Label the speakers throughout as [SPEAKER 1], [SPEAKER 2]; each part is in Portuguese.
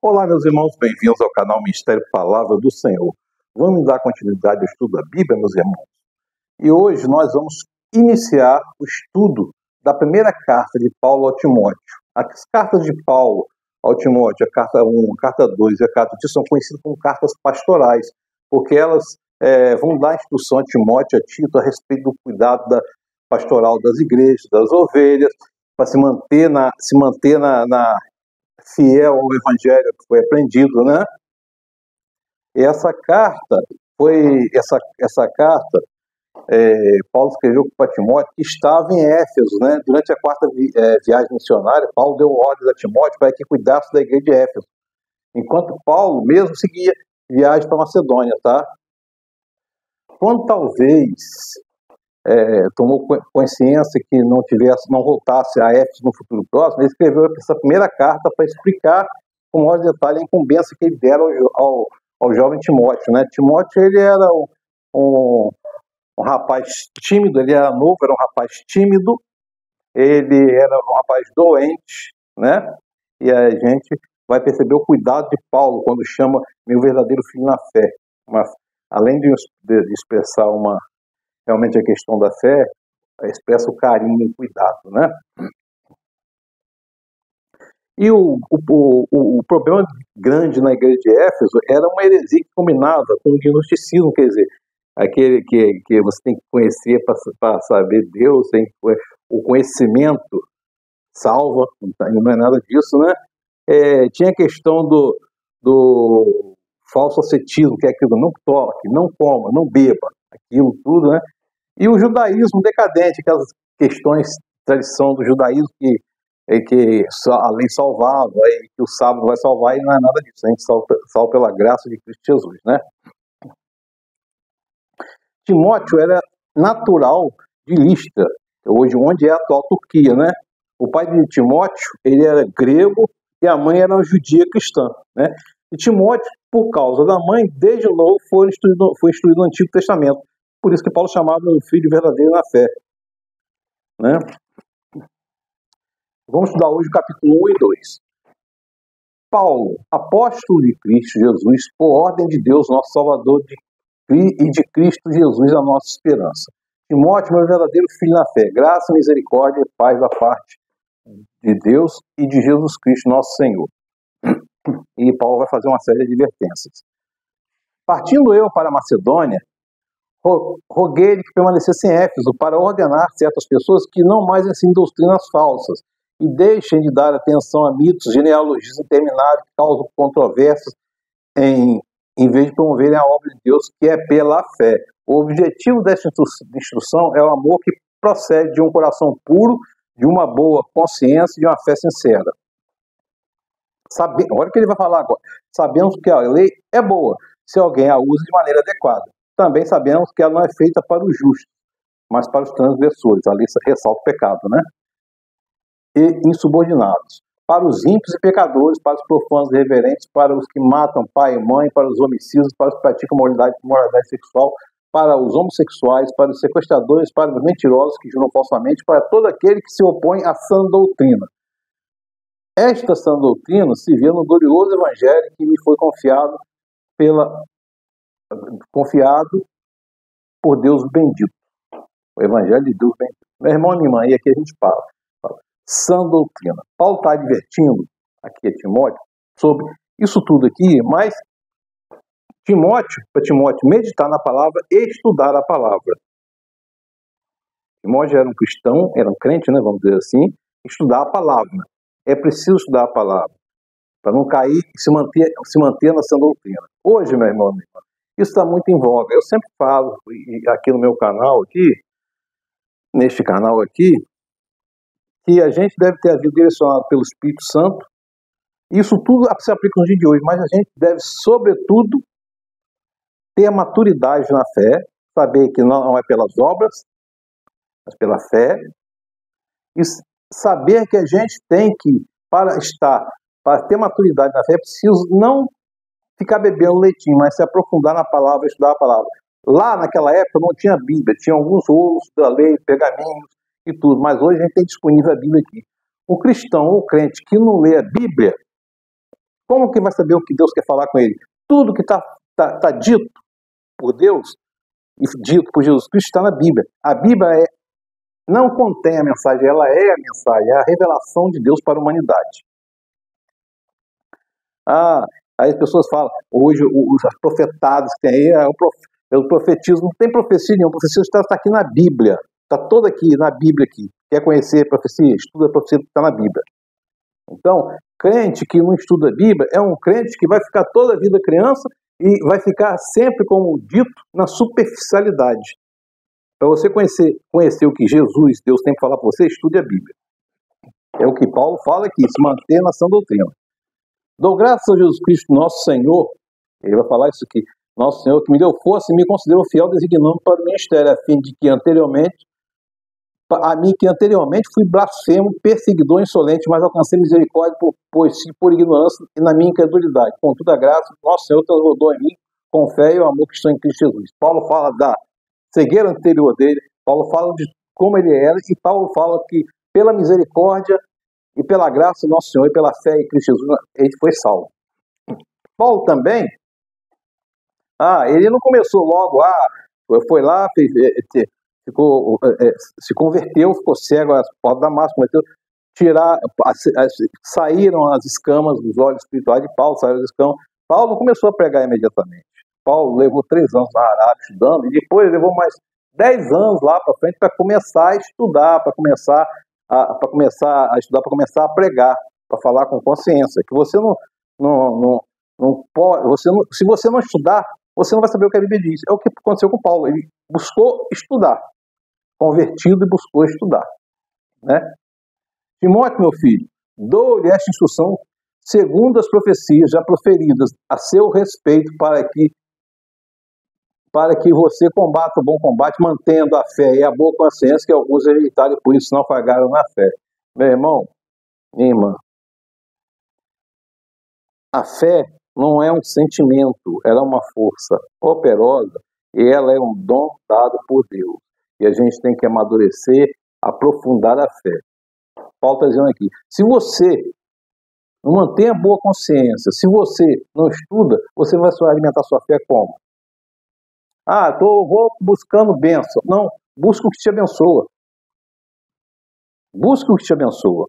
[SPEAKER 1] Olá, meus irmãos, bem-vindos ao canal Mistério Palavra do Senhor. Vamos dar continuidade ao estudo da Bíblia, meus irmãos. E hoje nós vamos iniciar o estudo da primeira carta de Paulo ao Timóteo. As cartas de Paulo ao Timóteo, a carta 1, a carta 2 e a carta 3 são conhecidas como cartas pastorais, porque elas vão dar instrução a Timóteo e a Tito a respeito do cuidado pastoral das igrejas, das ovelhas, para se manter fiel ao evangelho que foi aprendido, né? E essa carta Paulo escreveu para Timóteo, que estava em Éfeso, né? Durante a quarta viagem missionária, Paulo deu ordens a Timóteo para que cuidasse da igreja de Éfeso, enquanto Paulo mesmo seguia viagem para Macedônia, tá? Quando talvez tomou consciência que não voltasse a Éfeso no futuro próximo, ele escreveu essa primeira carta para explicar com maior detalhe a incumbência que ele dera ao jovem Timóteo, né? Timóteo, ele era um rapaz tímido, ele era novo, era um rapaz tímido, ele era um rapaz doente, né? E a gente vai perceber o cuidado de Paulo quando chama meu verdadeiro filho na fé. Além de expressar realmente a questão da fé, expressa o carinho e o cuidado, né? E o problema grande na igreja de Éfeso era uma heresia que combinava com o gnosticismo, quer dizer, aquele que você tem que conhecer para saber Deus, o conhecimento salva, não é nada disso, né? Tinha a questão do falso ascetismo, que é aquilo, não toque, não coma, não beba, aquilo tudo, né? E o judaísmo decadente, aquelas questões, tradição do judaísmo que a lei salvava, e que o sábado vai salvar, e não é nada disso, a gente salva pela graça de Cristo Jesus, né? Timóteo era natural de Listra, hoje onde é a atual Turquia, né? O pai de Timóteo, ele era grego e a mãe era uma judia cristã, né? E Timóteo, por causa da mãe, desde novo foi instruído no Antigo Testamento. Por isso que Paulo chamava o filho verdadeiro na fé, né? Vamos estudar hoje o capítulo 1 e 2. Paulo, apóstolo de Cristo Jesus, por ordem de Deus, nosso Salvador, e de Cristo Jesus, a nossa esperança. Timóteo, meu verdadeiro filho na fé, graça, misericórdia e paz da parte de Deus e de Jesus Cristo, nosso Senhor. E Paulo vai fazer uma série de advertências. Partindo eu para a Macedônia, roguei-lhe que permanecesse em Éfeso para ordenar certas pessoas que não mais ensinem doutrinas falsas e deixem de dar atenção a mitos, genealogias intermináveis que causam controvérsias em vez de promoverem a obra de Deus, que é pela fé. O objetivo desta instrução é o amor que procede de um coração puro, de uma boa consciência e de uma fé sincera. Olha o que ele vai falar agora. Sabemos que a lei é boa, se alguém a usa de maneira adequada. Também sabemos que ela não é feita para os justos, mas para os transgressores. Ali ressalta o pecado, né? E insubordinados. Para os ímpios e pecadores, para os profanos e irreverentes, para os que matam pai e mãe, para os homicidas, para os que praticam moralidade sexual, para os homossexuais, para os sequestradores, para os mentirosos que juram falsamente, para todo aquele que se opõe à sã doutrina. Esta sã doutrina se vê no glorioso evangelho que me foi confiado por Deus bendito. O evangelho de Deus bendito. Meu irmão e minha irmã, e aqui a gente fala. Sã doutrina. Paulo está advertindo aqui a Timóteo sobre isso tudo aqui, mas para Timóteo meditar na palavra e estudar a palavra. Timóteo era um cristão, era um crente, né, vamos dizer assim, estudar a palavra. É preciso estudar a palavra para não cair e se manter na sã doutrina. Hoje, meu irmão, isso está muito em voga. Eu sempre falo aqui no meu canal, neste canal aqui, que a gente deve ter a vida direcionada pelo Espírito Santo. Isso tudo se aplica no dia de hoje, mas a gente deve, sobretudo, ter a maturidade na fé, saber que não é pelas obras, mas pela fé, e saber que a gente tem que, para ter maturidade na fé, é preciso não ficar bebendo leitinho, mas se aprofundar na palavra, estudar a palavra. Lá naquela época não tinha Bíblia, tinha alguns rolos da lei, pergaminhos e tudo, mas hoje a gente tem disponível a Bíblia aqui. O cristão ou crente que não lê a Bíblia, Como que vai saber o que Deus quer falar com ele? Tudo que está dito por Deus e dito por Jesus Cristo está na Bíblia. A Bíblia não contém a mensagem, ela é a mensagem, é a revelação de Deus para a humanidade. Aí as pessoas falam, hoje os profetados que tem aí, o profetismo, não tem profecia nenhuma, a profecia está aqui na Bíblia, está toda aqui, na Bíblia aqui. Quer conhecer a profecia? Estuda a profecia que está na Bíblia. Então, crente que não estuda a Bíblia é um crente que vai ficar toda a vida criança e vai ficar sempre, como dito, na superficialidade. Para você conhecer o que Jesus, Deus tem que falar para você, estude a Bíblia. É o que Paulo fala aqui, se manter na sã doutrina. Dou graças a Jesus Cristo, nosso Senhor, ele vai falar isso aqui, nosso Senhor, que me deu força e me considerou fiel, designando para o ministério, a fim de que anteriormente fui blasfemo, perseguidor insolente, mas alcancei misericórdia por ignorância e na minha incredulidade. Contudo, a graça do nosso Senhor transbordou em mim com fé e o amor que estão em Cristo Jesus. Paulo fala da cegueira anterior dele, Paulo fala de como ele era, e Paulo fala que pela misericórdia e pela graça do nosso Senhor e pela fé em Cristo Jesus, ele foi salvo. Paulo também, ele não começou logo, foi lá, se converteu, ficou cego, as portas da Damasco, saíram as escamas dos olhos espirituais de Paulo, saíram as escamas. Paulo não começou a pregar imediatamente. Paulo levou 3 anos na Arábia estudando, e depois levou mais 10 anos lá para frente para começar a estudar, para começar a estudar, para começar a pregar, para falar com consciência. Que você não pode, se você não estudar, você não vai saber o que a Bíblia diz. É o que aconteceu com Paulo. Ele buscou estudar, convertido e buscou estudar, né? Timóteo, meu filho, dou-lhe esta instrução segundo as profecias já proferidas a seu respeito, para que você combata o bom combate, mantendo a fé e a boa consciência, que alguns rejeitaram e por isso não falharam na fé. Meu irmão, minha irmã, a fé não é um sentimento, ela é uma força operosa e ela é um dom dado por Deus. E a gente tem que amadurecer, aprofundar a fé. Paulo está dizendo aqui, se você não mantém a boa consciência, se você não estuda, você vai só alimentar sua fé como? Vou buscando bênção. Não, busca o que te abençoa. Busca o que te abençoa.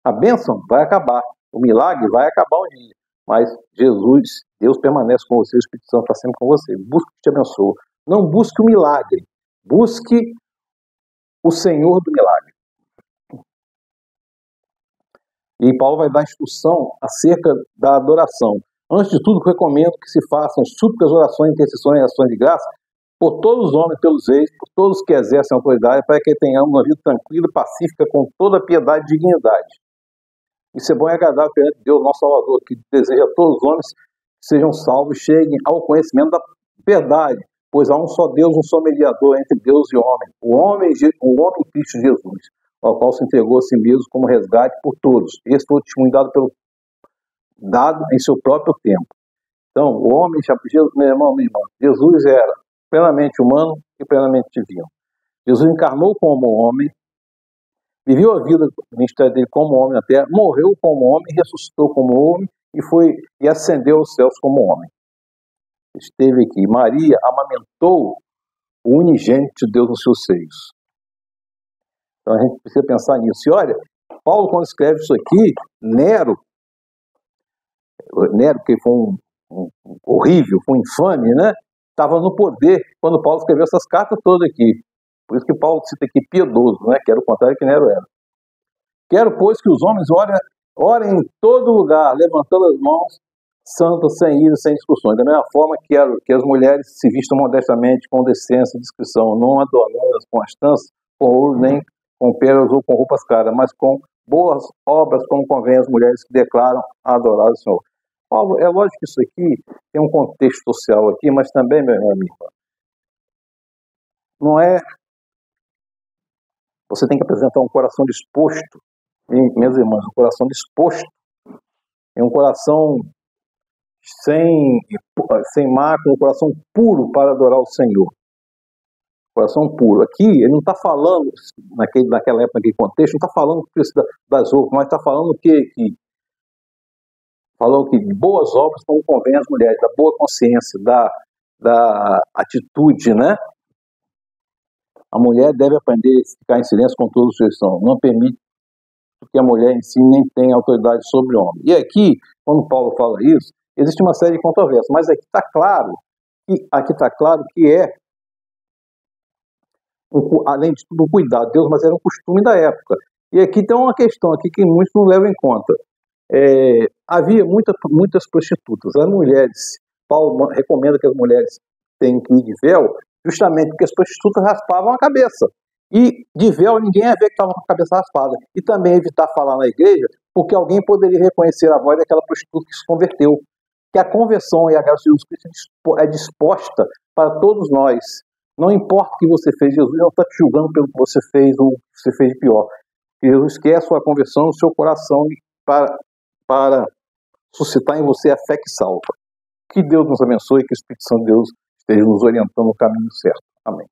[SPEAKER 1] A bênção vai acabar. O milagre vai acabar um dia. Mas Jesus, Deus permanece com você, o Espírito Santo está sempre com você. Busca o que te abençoa. Não busque o milagre. Busque o Senhor do milagre. E Paulo vai dar instrução acerca da adoração. Antes de tudo, recomendo que se façam súplicas, orações, intercessões e ações de graça por todos os homens, pelos reis, por todos que exercem autoridade, para que tenhamos uma vida tranquila e pacífica, com toda a piedade e dignidade. Isso é bom e agradável perante Deus, nosso Salvador, que deseja a todos os homens que sejam salvos e cheguem ao conhecimento da verdade, pois há um só Deus, um só mediador entre Deus e o homem Cristo Jesus, ao qual se entregou a si mesmo como resgate por todos. Esse foi o testemunho dado em seu próprio tempo. Então, o homem, meu irmão, minha irmã, Jesus era plenamente humano e plenamente divino. Jesus encarnou como homem, viveu a vida do ministério dele como homem na terra, morreu como homem, ressuscitou como homem e ascendeu aos céus como homem. Esteve aqui. Maria amamentou o unigênito de Deus nos seus seios. Então a gente precisa pensar nisso. E olha, Paulo, quando escreve isso aqui, Nero, que foi um horrível, foi um infame, né? Estava no poder quando Paulo escreveu essas cartas todas aqui. Por isso que Paulo cita aqui piedoso, né? Que era o contrário que Nero era. Quero, pois, que os homens orem em todo lugar, levantando as mãos, santas, sem ira, sem discussões. Da mesma forma, quero que as mulheres se vistam modestamente, com decência e discrição, não adornadas com astanças, com ouro, nem com pérolas ou com roupas caras, mas com boas obras, como convém às mulheres que declaram adorar o Senhor. Paulo, é lógico que isso aqui tem um contexto social aqui, mas também, meu amigo, não é... Você tem que apresentar um coração disposto, minhas irmãs, um coração disposto, é um coração sem mácula, um coração puro para adorar o Senhor. Coração puro. Aqui, ele não está falando, naquela época, naquele contexto, não está falando das roupas, mas está falando que falou que boas obras como convém às mulheres, da boa consciência, da atitude, né? A mulher deve aprender a ficar em silêncio com todos os seus sons. Não permite que a mulher em si nem tenha autoridade sobre o homem. E aqui, quando Paulo fala isso, existe uma série de controvérsias, mas aqui está claro que é, além de tudo, um cuidado de Deus, mas era um costume da época. E aqui tem uma questão aqui que muitos não levam em conta. Havia muitas prostitutas. As mulheres, Paulo recomenda que as mulheres tenham que ir de véu, justamente porque as prostitutas raspavam a cabeça. E de véu ninguém ia ver que estava com a cabeça raspada. E também evitar falar na igreja, porque alguém poderia reconhecer a voz daquela prostituta que se converteu. Que a conversão e a graça de Jesus Cristo é disposta para todos nós. Não importa o que você fez, Jesus não está te julgando pelo que você fez ou o que você fez de pior. Jesus quer a sua conversão no seu coração para suscitar em você a fé que salva. Que Deus nos abençoe e que o Espírito Santo de Deus esteja nos orientando no caminho certo. Amém.